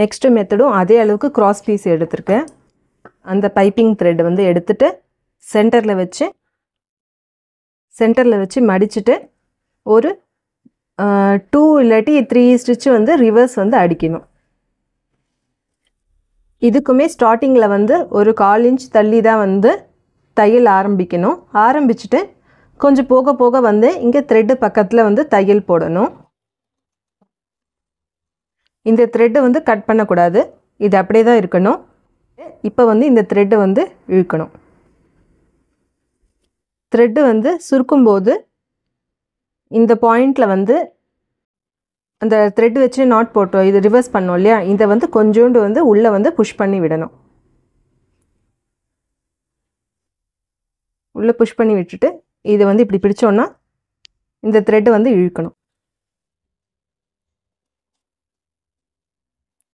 Next மெத்தடும் அதே அளவுக்கு cross piece எடுத்துருக்கேன். அந்த பைப்பிங் த்ரெட் வந்து எடுத்துட்டு சென்டரில் வச்சு மடிச்சுட்டு ஒரு 2 இல்லாட்டி 3 ஸ்டிச் வந்து ரிவர்ஸ் வந்து அடிக்கணும். இதுக்குமே ஸ்டார்டிங்கில் வந்து ஒரு 1/4 இன்ச் தள்ளி தான் வந்து தையல் ஆரம்பிக்கணும். ஆரம்பிச்சுட்டு கொஞ்சம் போக போக வந்து இங்கே த்ரெட்டு பக்கத்தில் வந்து தையல் போடணும். இந்த த்ரெட்டை வந்து கட் பண்ணக்கூடாது, இது அப்படியே தான் இருக்கணும். இப்போ வந்து இந்த த்ரெட்டை வந்து இழுக்கணும். த்ரெட்டு வந்து சுருக்கும்போது இந்த பாயிண்டில் வந்து அந்த த்ரெட் வச்சு நாட் போட்டோம், இது ரிவர்ஸ் பண்ணோம் இல்லையா, இதை வந்து கொஞ்சோண்டு வந்து உள்ளே வந்து புஷ் பண்ணி விடணும். உள்ளே புஷ் பண்ணி விட்டுட்டு இதை வந்து இப்படி பிடிச்சோன்னா இந்த த்ரெட்டு வந்து இழுக்கணும்.